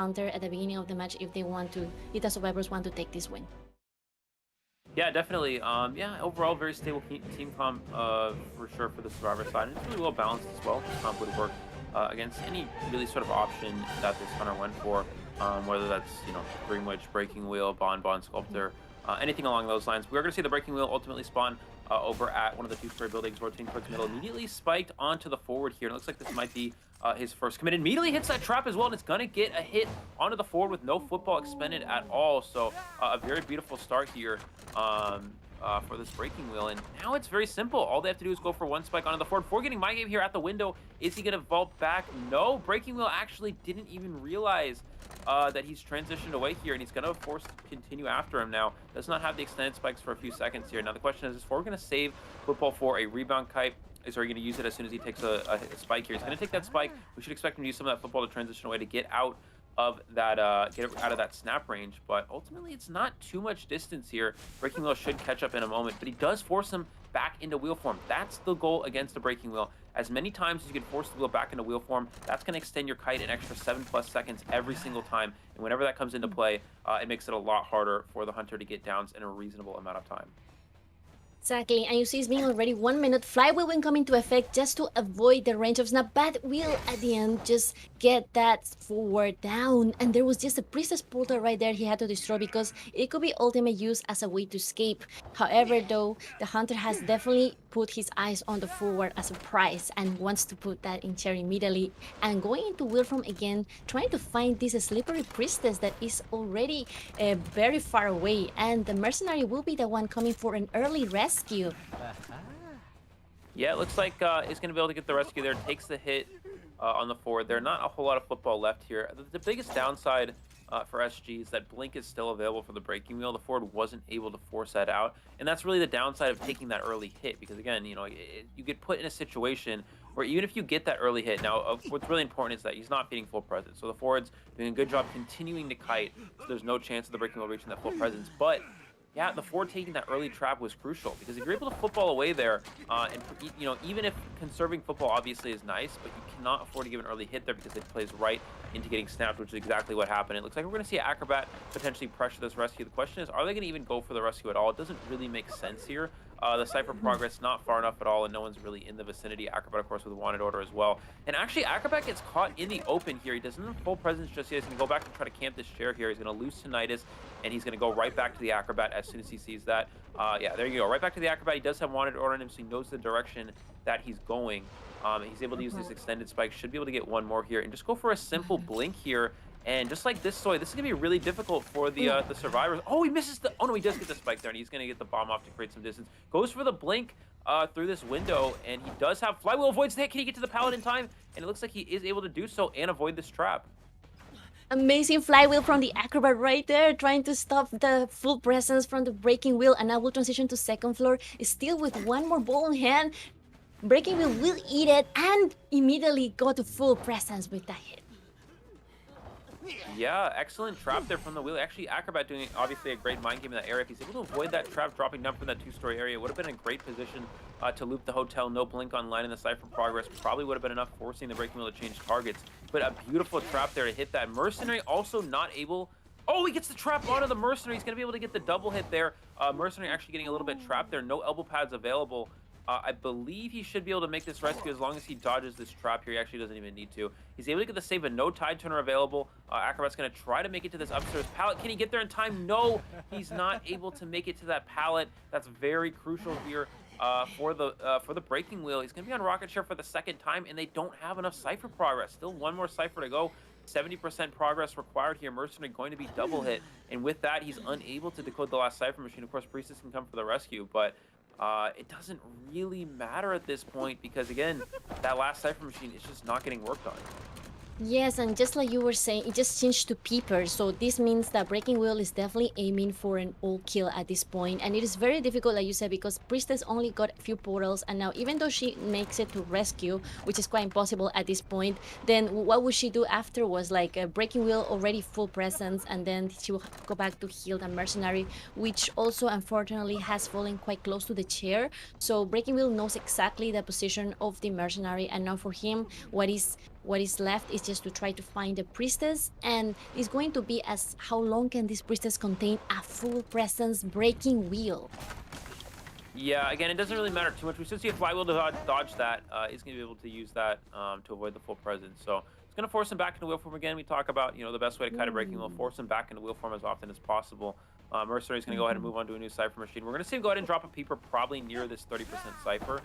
counter at the beginning of the match if if the survivors want to take this win. Yeah, definitely. Yeah, overall very stable team comp for sure for the survivor side. And it's really well balanced as well. This comp would work against any really sort of option that this hunter went for, whether that's Dream Witch, Breaking Wheel, Bond Sculptor, anything along those lines. We're going to see the Breaking Wheel ultimately spawn over at one of the two-story buildings, rotating towards the middle, immediately spiked onto the forward here. And it looks like this might be his first commit. Immediately hits that trap as well, and it's going to get a hit onto the forward with no football expended at all. So a very beautiful start here for this Breaking Wheel. And now it's very simple. All they have to do is go for one spike onto the forward. Before getting my game here at the window, is he going to vault back? No, Breaking Wheel actually didn't even realize that he's transitioned away here, and he's going to force continue after him now. Does not have the extended spikes for a few seconds here. Now the question is forward going to save football for a rebound kite? Is he going to use it as soon as he takes a spike here? He's going to take that spike. We should expect him to use some of that football to transition away to get out of that snap range. But ultimately, it's not too much distance here. Breaking Wheel should catch up in a moment, but he does force him back into wheel form. That's the goal against the Breaking Wheel. As many times as you can force the wheel back into wheel form, that's going to extend your kite an extra 7+ seconds every single time. And whenever that comes into play, it makes it a lot harder for the hunter to get downs in a reasonable amount of time. Exactly, and you see it's been already 1 minute. Flywheel will come into effect just to avoid the range of snap, but will at the end just get that forward down. And there was just a Priestess portal right there he had to destroy because it could be ultimate use as a way to escape. However, though, the hunter has definitely put his eyes on the forward as a prize and wants to put that in chair immediately. And going into wheel form again, trying to find this slippery Priestess that is already very far away. And the mercenary will be the one coming for an early rescue. Yeah, it looks like he's going to be able to get the rescue there. Takes the hit on the forward. There's not a whole lot of football left here. The biggest downside for SG is that Blink is still available for the Breaking Wheel. The forward wasn't able to force that out. And that's really the downside of taking that early hit. Because again, you get put in a situation where even if you get that early hit, now what's really important is that he's not feeding full presence. So the forward's doing a good job continuing to kite. So there's no chance of the Breaking Wheel reaching that full presence. But yeah, the forward taking that early trap was crucial because if you're able to football away there, and even if conserving football obviously is nice, but you cannot afford to give an early hit there because it plays right into getting snapped, which is exactly what happened. It looks like we're going to see Acrobat potentially pressure this rescue. The question is, are they going to even go for the rescue at all? It doesn't really make sense here. The Cypher progress not far enough at all, and no one's really in the vicinity. Acrobat, of course, with a wanted order as well. And actually, Acrobat gets caught in the open here. He doesn't have full presence just yet. He's going to go back and try to camp this chair here. He's going to lose Tinnitus, and he's going to go right back to the Acrobat as soon as he sees that. Yeah, there you go. Right back to the Acrobat. He does have wanted order on him, so he knows the direction that he's going. He's able to use this extended spike. Should be able to get one more here and just go for a simple blink here. And just like this, Soy, this is going to be really difficult for the survivors. Oh, he misses the... Oh, no, he does get the spike there, and he's going to get the bomb off to create some distance. Goes for the blink through this window, and he does have... Flywheel avoids the hit. Can he get to the pallet in time? And it looks like he is able to do so and avoid this trap. Amazing flywheel from the Acrobat right there, trying to stop the full presence from the Breaking Wheel. And now we'll transition to second floor, still with one more ball in hand. Breaking Wheel will eat it and immediately go to full presence with that hit. Yeah, excellent trap there from the wheel. Actually, Acrobat doing obviously a great mind game in that area. If he's able to avoid that trap dropping down from that two-story area, it would have been a great position to loop the hotel. No blink online in the Cypher progress. Probably would have been enough forcing the Breaking Wheel to change targets. But a beautiful trap there to hit that. Mercenary also not able... Oh, he gets the trap onto the Mercenary. He's going to be able to get the double hit there. Mercenary actually getting a little bit trapped there. No elbow pads available. I believe he should be able to make this rescue as long as he dodges this trap here. He actually doesn't even need to. He's able to get the save, but no Tide Turner available. Acrobat's going to try to make it to this upstairs pallet. Can he get there in time? No, he's not able to make it to that pallet. That's very crucial here for the Breaking Wheel. He's going to be on rocket share for the second time, and they don't have enough Cypher progress. Still one more Cypher to go. 70% progress required here. Mercenary going to be double hit, and with that, he's unable to decode the last Cypher machine. Of course, Priestess can come for the rescue, but it doesn't really matter at this point because, again, that last Cypher machine is just not getting worked on. Yes, and just like you were saying, it just changed to Peeper, so this means that Breaking Wheel is definitely aiming for an all kill at this point, and it is very difficult, like you said, because Priestess only got a few portals, and now even though she makes it to rescue, which is quite impossible at this point, then what would she do afterwards? Like Breaking Wheel already full presence, and then she will go back to heal the Mercenary, which also unfortunately has fallen quite close to the chair. So Breaking Wheel knows exactly the position of the Mercenary, and now for him, what is What is left is just to try to find the priestess, and it's going to be as how long can this priestess contain a full presence breaking wheel. Yeah, again, it doesn't really matter too much. We should see a flywheel to dodge that. He's going to be able to use that to avoid the full presence. So it's going to force him back into wheel form again. We talk about, the best way to kite a breaking wheel, force him back into wheel form as often as possible. Mercenary's going to go ahead and move on to a new Cypher machine. We're going to see him go ahead and drop a peeper probably near this 30% Cypher,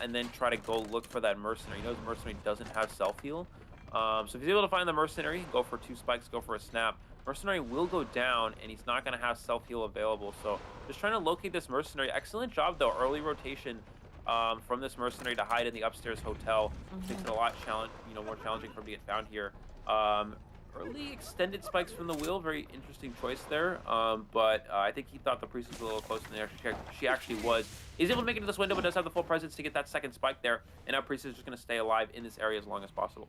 and then try to go look for that Mercenary. He knows the Mercenary doesn't have self-heal. So if he's able to find the Mercenary, go for 2 spikes, go for a snap, Mercenary will go down, and he's not going to have self-heal available. So just trying to locate this Mercenary. Excellent job, though. Early rotation from this Mercenary to hide in the upstairs hotel. Makes it a lot more challenging for him to get found here. Early extended spikes from the wheel. Very interesting choice there. But I think he thought the priest was a little closer than she actually was. He's able to make it to this window, but does have the full presence to get that second spike there. And now priest is just going to stay alive in this area as long as possible.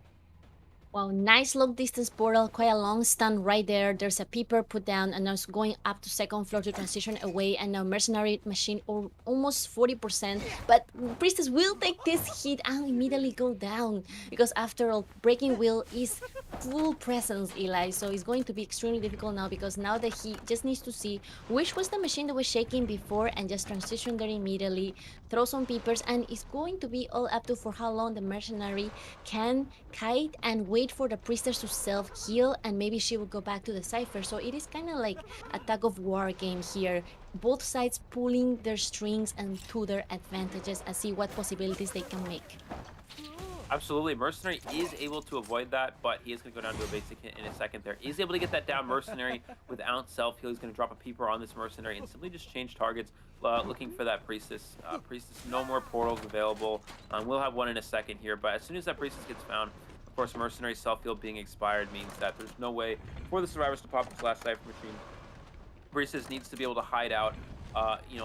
Wow, nice long distance portal, quite a long stun right there. There's a peeper put down, and now it's going up to second floor to transition away, and now Mercenary machine almost 40%. But Priestess will take this hit and immediately go down, because after all, breaking wheel is full presence, Eli. So it's going to be extremely difficult now, because now that he just needs to see which was the machine that was shaking before and just transition there immediately, throw some peepers, and it's going to be all up to for how long the Mercenary can kite and wait for the priestess to self-heal, and maybe she will go back to the Cypher. So it is kind of like a tug of war game here. Both sides pulling their strings and to their advantages and see what possibilities they can make. Absolutely. Mercenary is able to avoid that, but he is going to go down to a basic hit in a second there. He's able to get that down. Mercenary without self-heal. He's going to drop a peeper on this Mercenary and simply just change targets, looking for that Priestess. Priestess, no more portals available. We'll have one in a second here, but as soon as that Priestess gets found, of course, Mercenary self-heal being expired means that there's no way for the survivors to pop this last Cypher machine. Priestess needs to be able to hide out,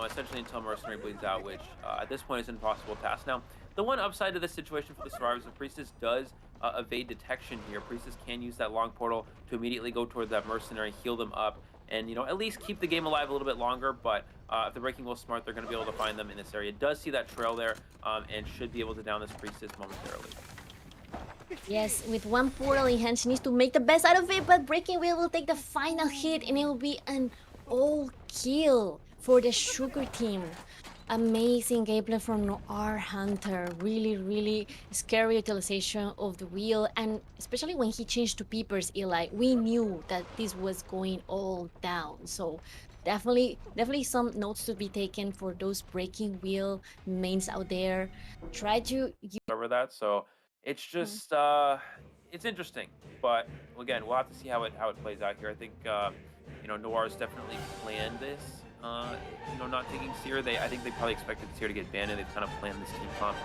essentially until Mercenary bleeds out, which at this point is an impossible task. Now, the one upside to this situation for the survivors, the Priestess does evade detection here. Priestess can use that long portal to immediately go towards that Mercenary, heal them up, and at least keep the game alive a little bit longer. But if the breaking wheel smart, they're going to be able to find them in this area. Does see that trail there, and should be able to down this Priestess momentarily. Yes, with one portal in hand, she needs to make the best out of it, but Breaking Wheel will take the final hit, and it will be an all kill for the Sugar team. Amazing gameplay from our Hunter. Really, really scary utilization of the wheel, and especially when he changed to peepers, Eli, we knew that this was going all down. So definitely some notes to be taken for those Breaking Wheel mains out there. Try to Over that, so it's just it's interesting, but again, we'll have to see how it plays out here. I think Noir's definitely planned this. Not taking Seer. I think they probably expected Seer to get banned, and they've kind of planned this team comp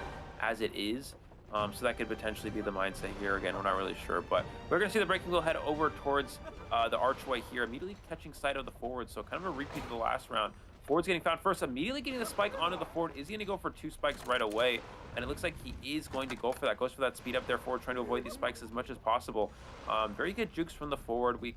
as it is. So that could potentially be the mindset here. Again, we're not really sure, but we're going to see the breaking wheel head over towards the archway here, immediately catching sight of the forward. So kind of a repeat of the last round. Forward's getting found first, immediately getting the spike onto the forward. Is he going to go for 2 spikes right away? And it looks like he is going to go for that. Goes for that speed up there forward, trying to avoid these spikes as much as possible. Very good jukes from the forward. We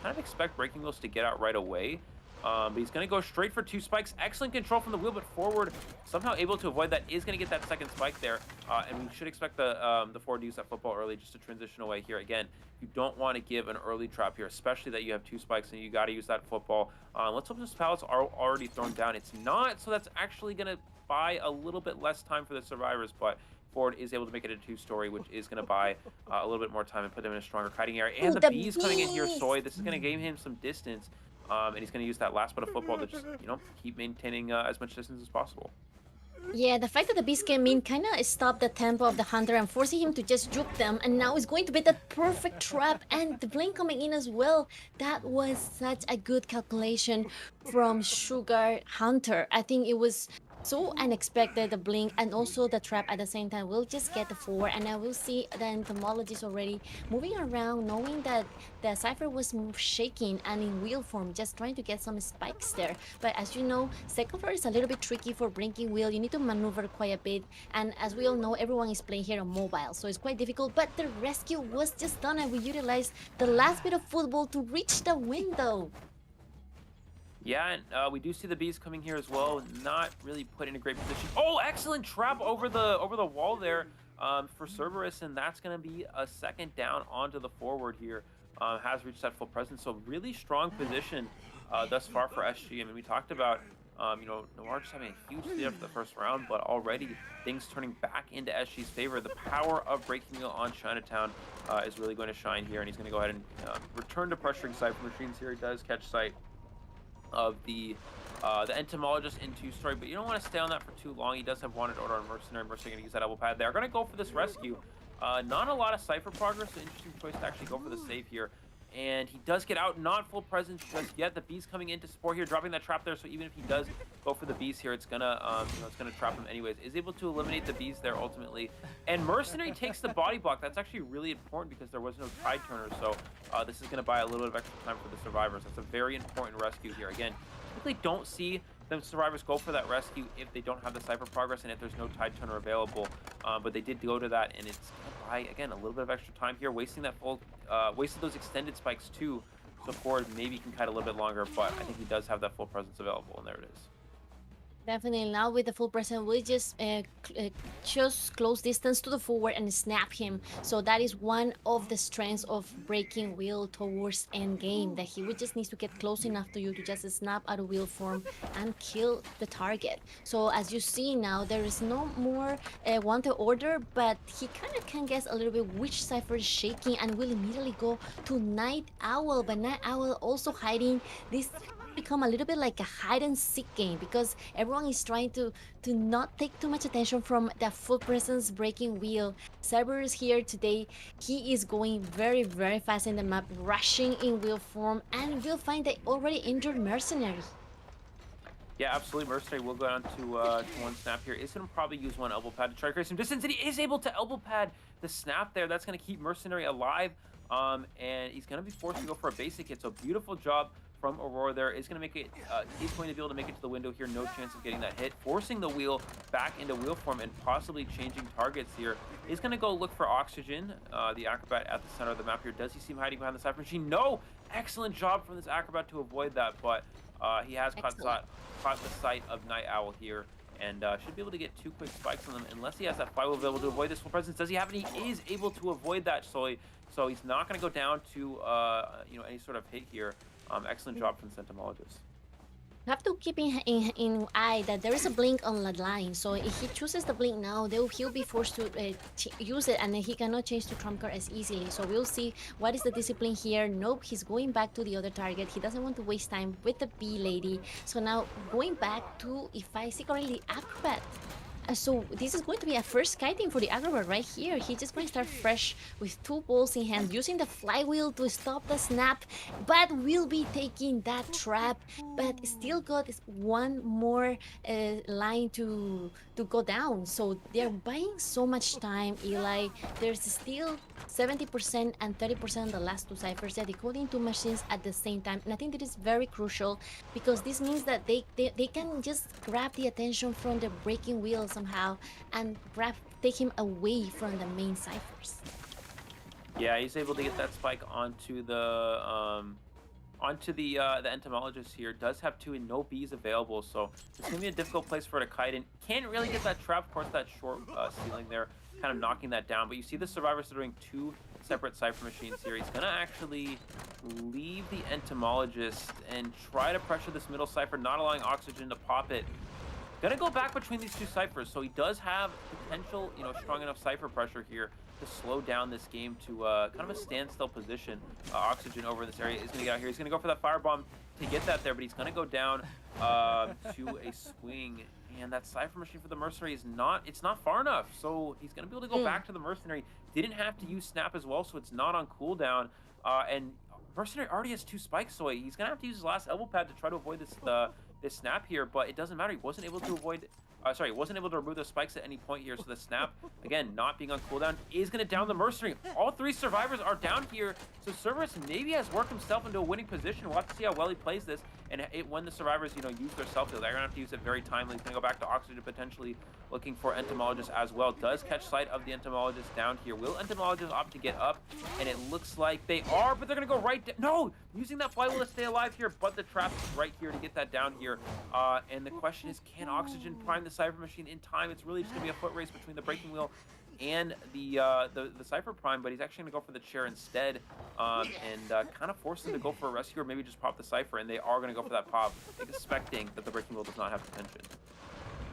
kind of expect breaking wheels to get out right away. But he's going to go straight for 2 spikes. Excellent control from the wheel, but forward somehow able to avoid that. Is going to get that second spike there. And we should expect the forward to use that football early just to transition away here. Again, you don't want to give an early trap here, especially that you have 2 spikes and you got to use that football. Let's hope this pallet's are already thrown down. It's not, so that's actually going to buy a little bit less time for the survivors, but Ford is able to make it a 2-story, which is going to buy a little bit more time and put them in a stronger kiting area. And the bees coming in here, Soy. This is going to gain him some distance. And he's going to use that last bit of football to just, keep maintaining as much distance as possible. Yeah, the fact that the beast came in kind of stopped the tempo of the hunter and forcing him to just juke them, and now it's going to be that perfect trap, and the blink coming in as well. That was such a good calculation from Sugar Hunter. I think it was so unexpected, the blink and also the trap at the same time. We'll just get the forward, and I will see the entomologist already moving around, knowing that the Cypher was shaking and in wheel form, just trying to get some spikes there. But as you know, second floor is a little bit tricky for breaking wheel. You need to maneuver quite a bit, and as we all know, everyone is playing here on mobile, so it's quite difficult. But the rescue was just done, and we utilized the last bit of football to reach the window. Yeah, and we do see the bees coming here as well. Not really put in a great position. Oh, excellent trap over the wall there. for Cerberus, and that's going to be a second down onto the forward here. Has reached that full presence, so really strong position thus far for SG. I mean, we talked about Noir just having a huge lead after the first round, but already things turning back into SG's favor. The power of breaking wheel on Chinatown is really going to shine here, and he's going to go ahead and return to pressuring Cypher Machines here. He does catch sight of the entomologist in two-story, but you don't want to stay on that for too long. He does have wanted order on Mercenary. Mercenary going to use that elbow pad. They're going to go for this rescue. Not a lot of Cypher progress, so interesting choice to actually go for the save here. And he does get out, not full presence just yet. The bees coming in to support here, dropping that trap there. So even if he does go for the bees here, it's gonna it's gonna trap him anyways. Is able to eliminate the bees there ultimately. And Mercenary takes the body block. That's actually really important because there was no tide turner. So this is gonna buy a little bit of extra time for the survivors. That's a very important rescue here. Again, typically don't see the survivors go for that rescue if they don't have the Cypher progress and if there's no tide turner available. But they did go to that, and it's gonna buy again a little bit of extra time here, wasting that full, wasted those extended spikes too. So forward maybe can kite a little bit longer, but I think he does have that full presence available, and there it is. Definitely now with the full presence, we just close distance to the forward and snap him. So that is one of the strengths of breaking wheel towards end game, that he would just need to get close enough to you to just snap out of wheel form and kill the target. So as you see now, there is no more wanted order, but he kind of can guess a little bit which Cypher is shaking and will immediately go to Night Owl. But Night Owl also hiding this become a little bit like a hide and seek game because everyone is trying to not take too much attention from the full presence breaking wheel. Cerberus here today, he is going very fast in the map, rushing in wheel form, and will find the already injured mercenary. Yeah, absolutely. Mercenary will go down to one snap here. Is going to probably use one elbow pad to try to create some distance, and he is able to elbow pad the snap there. That's going to keep Mercenary alive, and he's going to be forced to go for a basic hit. So beautiful job from Aurora there. Is going to make it, he's going to be able to make it to the window here. No chance of getting that hit. Forcing the wheel back into wheel form and possibly changing targets here. He's going to go look for Oxygen, the Acrobat at the center of the map here. Does he see him hiding behind the Cypher Machine? No! Excellent job from this Acrobat to avoid that, but he has caught the sight of Night Owl here, and should be able to get 2 quick spikes on them unless he has that flywheel available to avoid this full presence. Does he have it? He is able to avoid that, so he's not going to go down to any sort of hit here. Excellent job from the Entomologist. You have to keep in eye that there is a blink on that line, so if he chooses the blink now, he'll be forced to use it, and then he cannot change to trump card as easily. So we'll see what is the discipline here. Nope, he's going back to the other target. He doesn't want to waste time with the bee lady. So now going back to, if I see correctly, Acrobat. So this is going to be a first kiting for the Acrobat right here. He's just going to start fresh with 2 balls in hand, using the flywheel to stop the snap, but will be taking that trap. But still got one more line to go down. So they're buying so much time, Eli. There's still 70% and 30% the last 2 ciphers. They're decoding 2 machines at the same time, and I think that is very crucial because this means that they can just grab the attention from the breaking wheel somehow and take him away from the main ciphers. Yeah, he's able to get that spike onto the entomologist here. Does have 2 and no bees available, so it's gonna be a difficult place for it to kite in. Can't really get that trap. Of course, that short ceiling there, kind of knocking that down. But you see the survivors are doing 2 separate cipher machines here. He's gonna actually leave the entomologist and try to pressure this middle cipher, not allowing Oxygen to pop it. Gonna go back between these 2 ciphers, so he does have potential, strong enough cipher pressure here to slow down this game to kind of a standstill position. Oxygen over in this area is gonna get out here. He's gonna go for that firebomb to get that there, but he's gonna go down to a swing. And that cipher machine for the mercenary is not far enough, so he's gonna be able to go back to the mercenary. Didn't have to use snap as well, so it's not on cooldown. And mercenary already has 2 spikes, so he's gonna have to use his last elbow pad to try to avoid this snap here, but it doesn't matter. He wasn't able to avoid he wasn't able to remove those spikes at any point here, so the snap, again, not being on cooldown, is going to down the mercenary. All 3 survivors are down here, so Cerberus maybe has worked himself into a winning position. We'll have to see how well he plays this, and when the survivors, use their self-heal, they're going to have to use it very timely. He's going to go back to Oxygen, potentially looking for Entomologist as well. Does catch sight of the Entomologist down here. Will Entomologist opt to get up? And it looks like they are, but they're going to go right down. No! Using that flywheel to stay alive here, but the trap is right here to get that down here. And the question is, can Oxygen prime the Cypher Machine in time? It's really just going to be a foot race between the breaking wheel and the Cypher Prime, but he's actually going to go for the chair instead, and kind of force him to go for a rescue or maybe just pop the Cypher, and they are going to go for that pop, expecting that the Breaking Wheel does not have detention.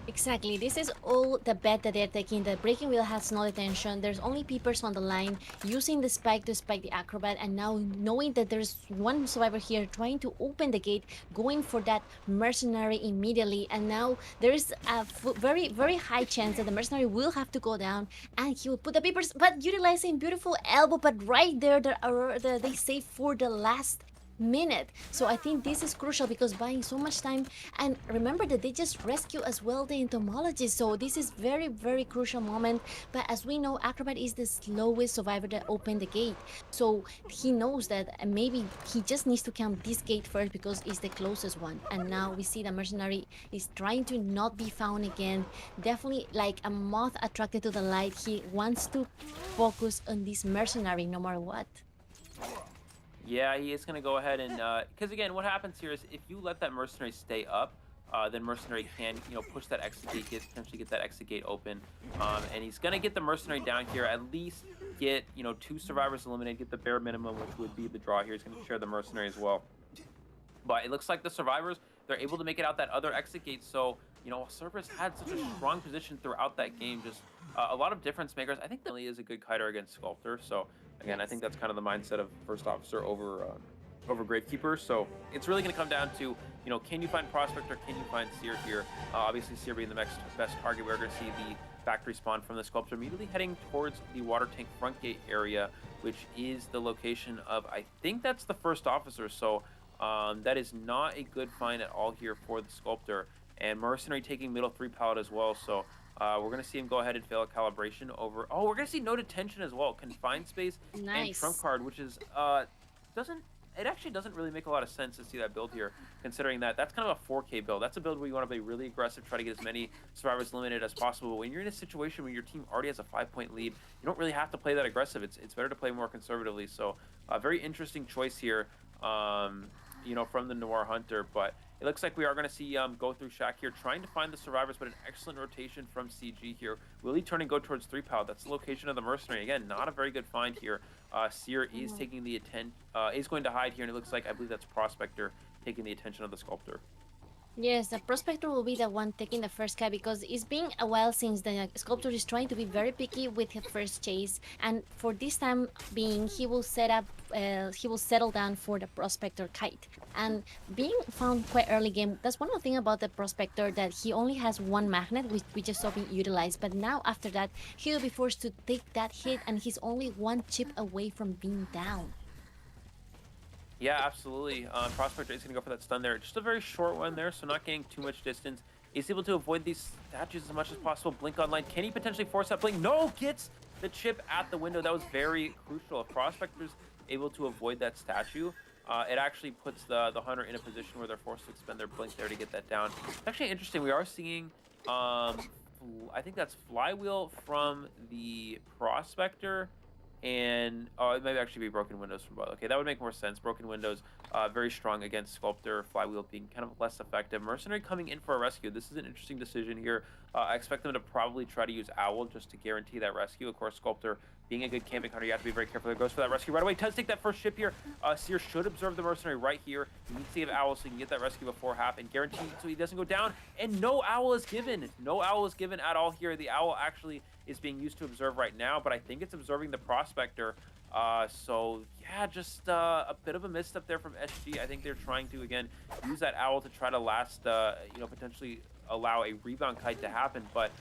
Exactly. This is all the bet that they're taking. The breaking wheel has no detention. There's only peepers on the line, using the spike to spike the acrobat, and now knowing that there's one survivor here trying to open the gate, going for that mercenary immediately, and now there's a very, very high chance that the mercenary will have to go down, and he will put the peepers, but utilizing beautiful elbow, but right there, they save for the last minute. So I think this is crucial because buying so much time, and remember that they just rescue as well the entomologist, so this is very, very crucial moment. But as we know, acrobat is the slowest survivor that opened the gate, so he knows that maybe he just needs to count this gate first because it's the closest one. And now we see the mercenary is trying to not be found again, definitely like a moth attracted to the light. He wants to focus on this mercenary no matter what. Yeah, he is going to go ahead and because again, what happens here is if you let that mercenary stay up, then mercenary can push that exit gate, potentially get that exit gate open, and he's going to get the mercenary down here, at least get 2 survivors eliminated, get the bare minimum, which would be the draw here. He's going to share the mercenary as well. But it looks like the survivors, they're able to make it out that other exit gate. So, Cerberus had such a strong position throughout that game. Just a lot of difference makers. I think that really is a good kiter against Sculptor. So, again, I think that's kind of the mindset of First Officer over Gravekeeper. So it's really going to come down to, can you find Prospector? Can you find Seer here? Obviously, Seer being the next best target. We're going to see the factory spawn from the Sculptor immediately heading towards the water tank front gate area, which is the location of, I think that's the First Officer. So that is not a good find at all here for the Sculptor. And Mercenary taking middle 3 pallet as well. So we're going to see him go ahead and fail a calibration over. Oh, we're going to see no detention as well. Confined space and trump card, which is it actually doesn't really make a lot of sense to see that build here, considering that that's kind of a 4K build. That's a build where you want to be really aggressive, try to get as many survivors eliminated as possible. But when you're in a situation where your team already has a 5-point lead, you don't really have to play that aggressive. It's better to play more conservatively. So a very interesting choice here, from the Noir Hunter. But it looks like we are going to see go through Shaq here, trying to find the survivors, but an excellent rotation from CG here. Will he turn and go towards 3 pallet? That's the location of the mercenary. Again, not a very good find here. Seer is taking the is going to hide here, and it looks like, I believe that's Prospector taking the attention of the Sculptor. Yes, the Prospector will be the one taking the first cut because it's been a while since the Sculptor is trying to be very picky with his first chase, and for this time being, he will settle down for the Prospector kite. And being found quite early game, that's one of the things about the Prospector, that he only has one magnet, which we just saw being utilized. But now after that, he will be forced to take that hit, and he's only 1 chip away from being down. Yeah, absolutely. Prospector is going to go for that stun there. Just a very short one there, so not getting too much distance. He's able to avoid these statues as much as possible. Blink online. Can he potentially force that blink? No! Gets the chip at the window. That was very crucial. If Prospector's able to avoid that statue, it actually puts the Hunter in a position where they're forced to expend their blink there to get that down. It's actually interesting. We are seeing, I think that's Flywheel from the Prospector, and it might actually be Broken Windows from both. Okay, that would make more sense. Broken Windows, very strong against Sculptor. Flywheel being kind of less effective. Mercenary coming in for a rescue. This is an interesting decision here. I expect them to probably try to use Owl just to guarantee that rescue. Of course, Sculptor being a good camping hunter, you have to be very careful. There goes for that rescue right away. Does take that first ship here. Seer should observe the mercenary right here. He needs to give Owl so he can get that rescue before half and guarantee so he doesn't go down. And no Owl is given. No Owl is given at all here. The Owl actually is being used to observe right now, but I think it's observing the Prospector. So yeah, just a bit of a misstep there from SG. I think they're trying to, again, use that Owl to try to last, potentially allow a rebound kite to happen. But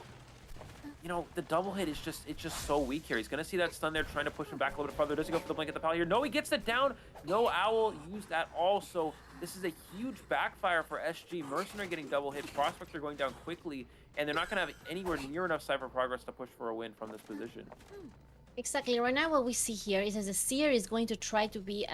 the double hit is just so weak here. He's gonna see that stun there, trying to push him back a little bit farther. Does he go for the blink at the pal here? No, he gets it down. No Owl used at all. So this is a huge backfire for SG. Mercenary getting double hit, Prospector going down quickly, and they're not gonna have anywhere near enough Cypher progress to push for a win from this position. Exactly. Right now, what we see here is as the seer is going to try to be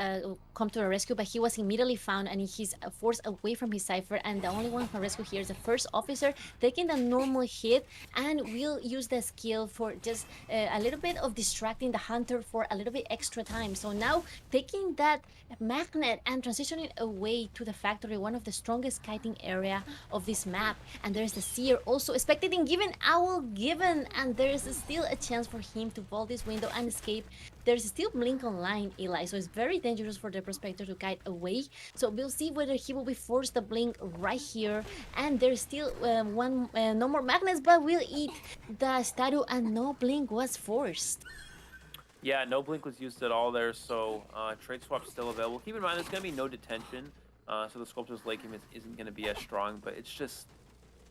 come to a rescue, but he was immediately found and he's forced away from his cipher. And the only one who can rescue here is the first officer, taking the normal hit, and will use the skill for just a little bit of distracting the hunter for a little bit extra time. So now taking that magnet and transitioning away to the factory, one of the strongest kiting area of this map. And there's the seer also spectating, given owl given, and there is still a chance for him to vault this window and escape. There's still blink online, Eli, so it's very dangerous for the prospector to kite away. So we'll see whether he will be forced to blink right here. And there's still no more magnets, but will eat the statue, and no blink was forced. Yeah, no blink was used at all there, so trade swap still available. Keep in mind, there's going to be no detention, so the Sculptor's late game isn't going to be as strong, but it's just,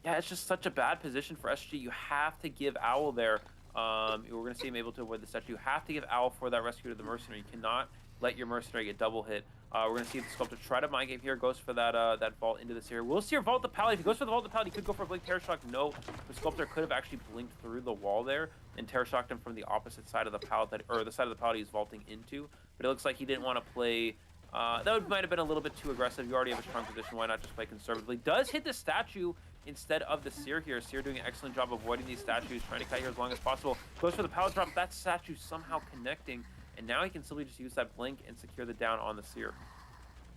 yeah, it's just such a bad position for SG. You have to give Owl there. We're going to see him able to avoid the statue. You have to give Owl for that rescue to the Mercenary. You cannot let your Mercenary get double hit. We're going to see the Sculptor try to mind game here. Goes for that that vault into this area. We'll see her vault the pallet. If he goes for the vault the pallet, he could go for a blink Terror Shock. No, the Sculptor could have actually blinked through the wall there and Terror Shocked him from the opposite side of the pallet, or the side of the pallet he's vaulting into. But it looks like he didn't want to play. Might have been a little bit too aggressive. You already have a strong position. Why not just play conservatively? Does hit the statue instead of the Seer here. Seer doing an excellent job avoiding these statues, trying to cut here as long as possible. Goes for the pallet drop. That statue somehow connecting. And now he can simply just use that blink and secure the down on the Seer.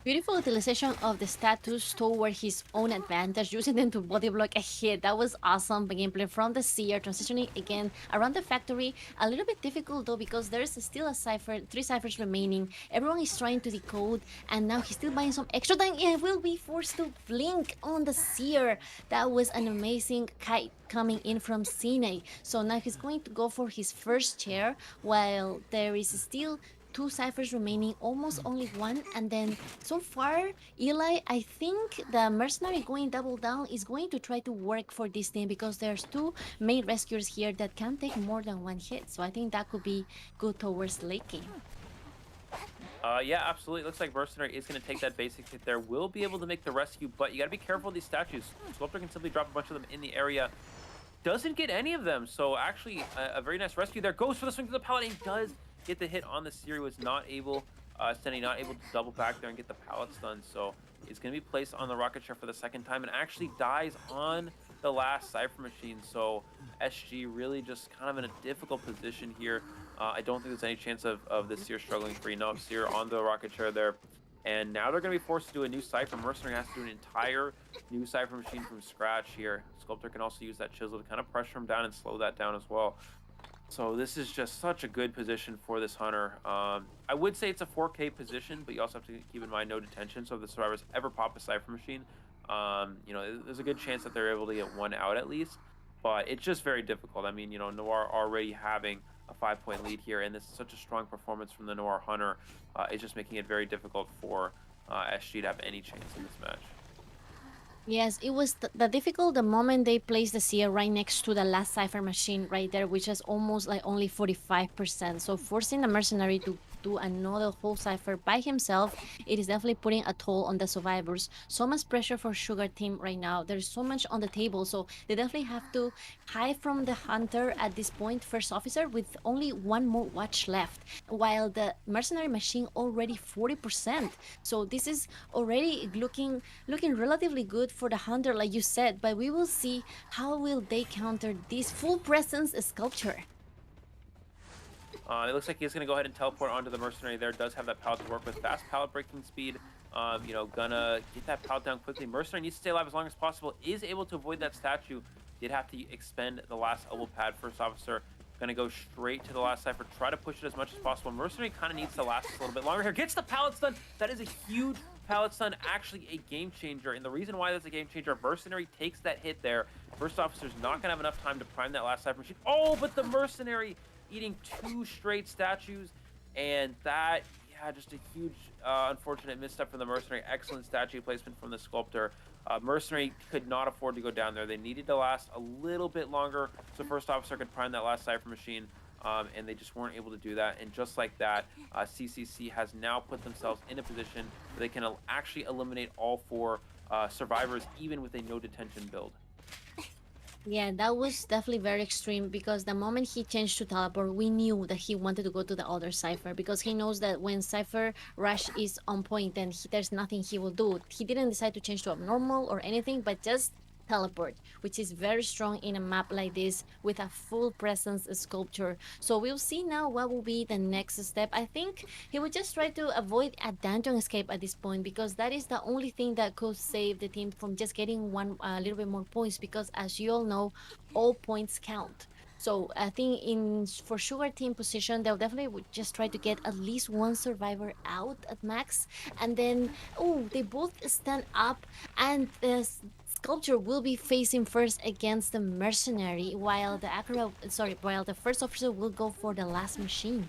Beautiful utilization of the statues toward his own advantage, using them to body block a hit. That was awesome. Gameplay from the Seer, transitioning again around the factory. A little bit difficult though, because there's still a cipher, 3 ciphers remaining. Everyone is trying to decode, and now he's still buying some extra time. He will be forced to blink on the Seer. That was an amazing kite coming in from Cine. So now he's going to go for his first chair, while there is still 2 ciphers remaining, almost only 1. And then so far, Eli, I think the Mercenary going double down is going to try to work for this team, because there's 2 main rescuers here that can take more than 1 hit. So I think that could be good towards late game. Yeah, absolutely. Looks like Mercenary is going to take that basic hit there. Will be able to make the rescue, but you got to be careful of these statues. Sculptor can simply drop a bunch of them in the area. Doesn't get any of them, so actually a very nice rescue there. Goes for the swing to the pallet and does get the hit on the Seer. Was not able, Stenny not able to double back there and get the pallet stun, so it's going to be placed on the rocket chair for the second time and actually dies on the last Cypher machine. So SG really just kind of in a difficult position here. I don't think there's any chance of the Seer struggling free. No, Seer on the rocket chair there. And now they're going to be forced to do a new Cypher. Mercenary has to do an entire new Cypher machine from scratch here. Sculptor can also use that chisel to kind of pressure him down and slow that down as well. So this is just such a good position for this hunter. I would say it's a 4K position, but you also have to keep in mind no detention. So if the survivors ever pop a Cypher machine, you know, there's a good chance that they're able to get 1 out at least. But it's just very difficult. I mean, you know, Noir already having a 5-point lead here, and this is such a strong performance from the Noir hunter. It's just making it very difficult for SG to have any chance in this match. Yes, it was the difficult the moment they placed the Seer right next to the last Cypher machine right there, which is almost like only 45%. So forcing the Mercenary to do another whole Cypher by himself, it is definitely putting a toll on the survivors. So much pressure for Sugar Team right now. There's so much on the table, so they definitely have to hide from the hunter at this point, first officer, with only 1 more watch left, while the Mercenary machine already 40%. So this is already looking relatively good for the hunter, like you said, but we will see how will they counter this full presence sculpture. It looks like he's going to go ahead and teleport onto the Mercenary there. Does have that pallet to work with. Fast pallet breaking speed. You know, gonna get that pallet down quickly. Mercenary needs to stay alive as long as possible. Is able to avoid that statue. Did have to expend the last elbow pad. First officer gonna go straight to the last Cypher. Try to push it as much as possible. Mercenary kind of needs to last a little bit longer here. Gets the pallet stun. That is a huge pallet stun. Actually a game changer. And the reason why that's a game changer, Mercenary takes that hit there. First officer's not gonna have enough time to prime that last Cypher machine. Oh, but the Mercenary eating 2 straight statues, and that, yeah, just a huge unfortunate misstep from the Mercenary. Excellent statue placement from the Sculptor. Mercenary could not afford to go down there. They needed to last a little bit longer so first officer could prime that last Cypher machine, and they just weren't able to do that. And just like that, CCC has now put themselves in a position where they can actually eliminate all 4 survivors, even with a no detention build. Yeah, that was definitely very extreme because the moment he changed to teleport, we knew that he wanted to go to the other Cypher because he knows that when Cypher Rush is on point, then there's nothing he will do. He didn't decide to change to abnormal or anything, but just teleport, which is very strong in a map like this with a full presence sculpture. So we'll see now what will be the next step. I think he would just try to avoid a dungeon escape at this point because that is the only thing that could save the team from just getting one a little bit more points because as you all know, all points count. So I think in for sugar team position, they'll definitely would just try to get at least one survivor out at max, and then oh, they both stand up, and the sculpture will be facing first against the mercenary, while the while the first officer will go for the last machine.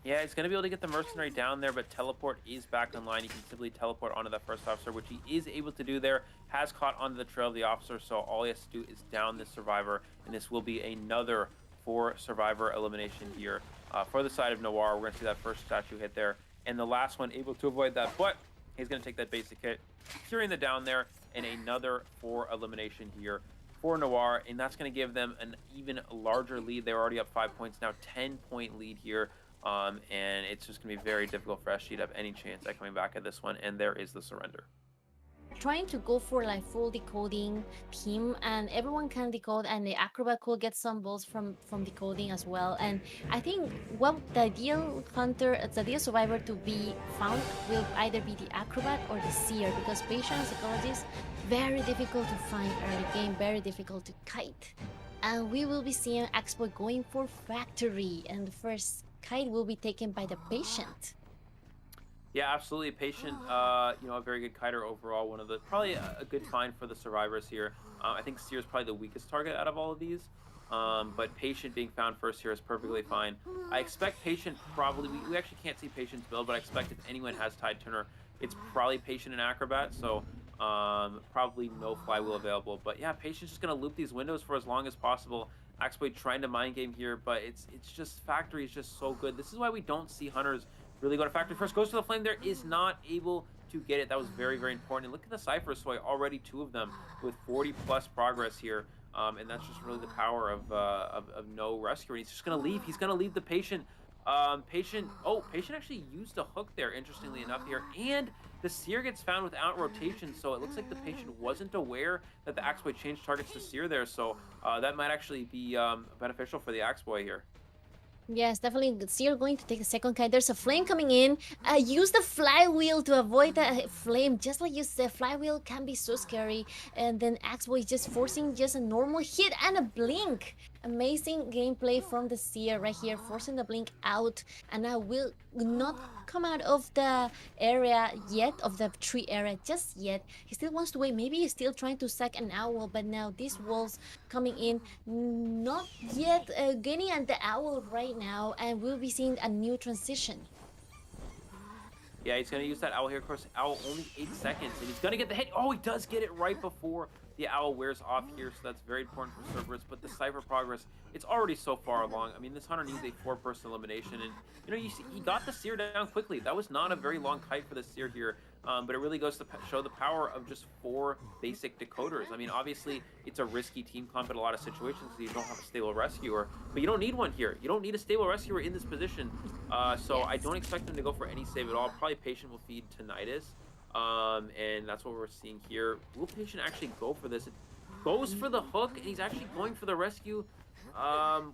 Yeah, he's going to be able to get the mercenary down there, but teleport is back online. He can simply teleport onto that first officer, which he is able to do there. Has caught onto the trail of the officer, so all he has to do is down this survivor, and this will be another 4 survivor elimination here for the side of Noir. We're going to see that first statue hit there, and the last one able to avoid that, but he's going to take that basic hit, securing the down there, and another 4 elimination here for Noir, and that's going to give them an even larger lead. They're already up 5 points now, 10-point lead here. And it's just going to be very difficult for SG to have any chance at coming back at this one. And there is the surrender. Trying to go for like full decoding team, and everyone can decode, and the acrobat could get some balls from decoding as well. And I think what the ideal hunter, the ideal survivor to be found will either be the acrobat or the seer, because patient and psychologist very difficult to find early game, very difficult to kite. And we will be seeing Expo going for factory, and the first kite will be taken by the patient. Yeah, absolutely. Patient, a very good kiter overall. One of the probably a good find for the survivors here. I think Seer is probably the weakest target out of all of these. But Patient being found first here is perfectly fine. I expect Patient probably, we actually can't see Patient's build, but I expect if anyone has Tide Turner, it's probably Patient and Acrobat. So probably no flywheel available. But yeah, Patient's just going to loop these windows for as long as possible. Exploit trying to mind game here, but it's just Factory is just so good. This is why we don't see Hunters really go to Factory first. Goes to the Flame there, is not able to get it. That was very, very important. And look at the Cypher Soy, already 2 of them with 40 plus progress here. And that's just really the power of no rescue. And he's just going to leave. He's going to leave the Patient. Patient actually used a hook there, interestingly enough here. And the Seer gets found without rotation, so it looks like the Patient wasn't aware that the Axeboy changed targets to Seer there. So that might actually be beneficial for the Axeboy here. Yes, definitely. So you're going to take a second kite. There's a flame coming in. Use the flywheel to avoid the flame. Just like you said, flywheel can be so scary. And then Axeboy is just forcing just a normal hit and a blink. Amazing gameplay from the Seer right here, forcing the blink out. And now will not come out of the area yet, of the tree area just yet. He still wants to wait. Maybe he's still trying to sack an owl, but now these walls coming in, not yet getting at the owl right now, and we'll be seeing a new transition. Yeah, he's going to use that owl here. Of course, owl only 8 seconds, and he's going to get the hit. Oh, he does get it right before the owl wears off here, so that's very important for Cerberus. But the Cypher progress, it's already so far along. I mean, this Hunter needs a 4-person elimination, and you see, he got the Seer down quickly. That was not a very long kite for the Seer here, but it really goes to show the power of just 4 basic decoders. I mean, obviously, it's a risky team comp in a lot of situations, so you don't have a stable rescuer, but you don't need one here. You don't need a stable rescuer in this position, so yes. I don't expect him to go for any save at all. Probably Patient will feed Tinnitus. And that's what we're seeing here. Will Patient actually go for this? It goes for the hook, and he's actually going for the rescue,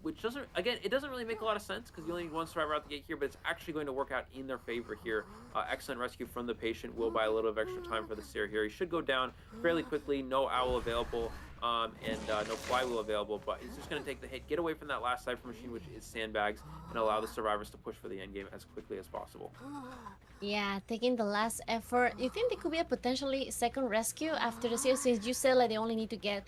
which doesn't, again, it doesn't really make a lot of sense because you only need 1 survivor out the gate here, but it's actually going to work out in their favor here. Excellent rescue from the Patient. Will buy a little of extra time for the Seer here. He should go down fairly quickly. No owl available. And no flywheel available, but he's just going to take the hit, get away from that last Cypher machine, which is sandbags, and allow the survivors to push for the end game as quickly as possible. Yeah, taking the last effort. You think there could be a potentially second rescue after the series, since you said like they only need to get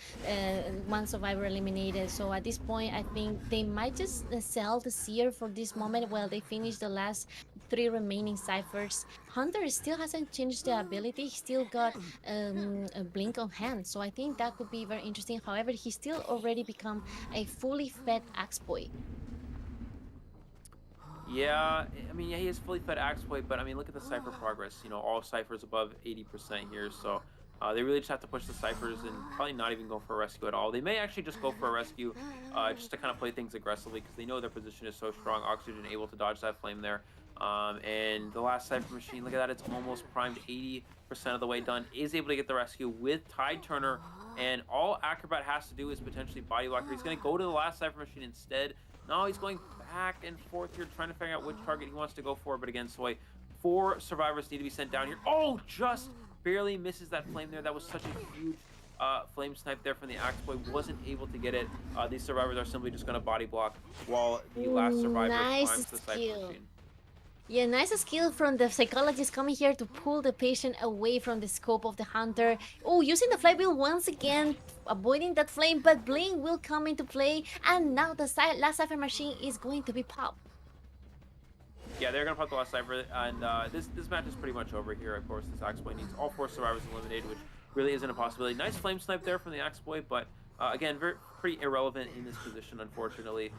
1 survivor eliminated. So at this point, I think they might just sell the Seer for this moment while they finish the last 3 remaining ciphers. Hunter still hasn't changed the ability. He still got a blink on hand. So I think that could be very interesting. However, he still already become a fully fed Axeboy. Yeah, I mean, yeah, he is fully fed Axeboy, but I mean, look at the Cypher progress. All Cyphers above 80% here, so They really just have to push the Cyphers and probably not even go for a rescue at all. They may actually just go for a rescue just to kind of play things aggressively because they know their position is so strong. Oxygen able to dodge that flame there. And the last Cypher machine, look at that, it's almost primed 80% of the way done. Is able to get the rescue with Tide Turner. And all Acrobat has to do is potentially body block. He's going to go to the last Cypher machine instead. No, he's going back and forth here, trying to figure out which target he wants to go for. But again, Soy, 4 survivors need to be sent down here. Oh, just barely misses that flame there. That was such a huge flame snipe there from the Axe Boy. Wasn't able to get it. These survivors are simply just going to body block while the last survivor climbs the Cypher machine. Yeah, nice skill from the psychologist coming here to pull the patient away from the scope of the hunter. Oh, using the flywheel once again, avoiding that flame, but Blink will come into play, and now the last Cypher machine is going to be popped. Yeah, they're gonna pop the last Cypher, and this match is pretty much over here. Of course, this Axe Boy needs all 4 survivors eliminated, which really isn't a possibility. Nice flame snipe there from the Axe Boy, but again, pretty irrelevant in this position, unfortunately.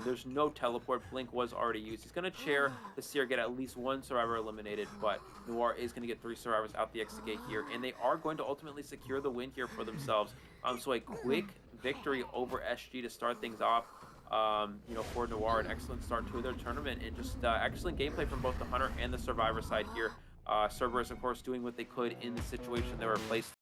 There's no teleport. Blink was already used. He's going to chair the Seer, get at least 1 survivor eliminated, but Noir is going to get 3 survivors out the exit gate here, and they are going to ultimately secure the win here for themselves. So a quick victory over SG to start things off. You know, for Noir, an excellent start to their tournament, and just excellent gameplay from both the Hunter and the Survivor side here. Cerberus, of course, doing what they could in the situation they were placed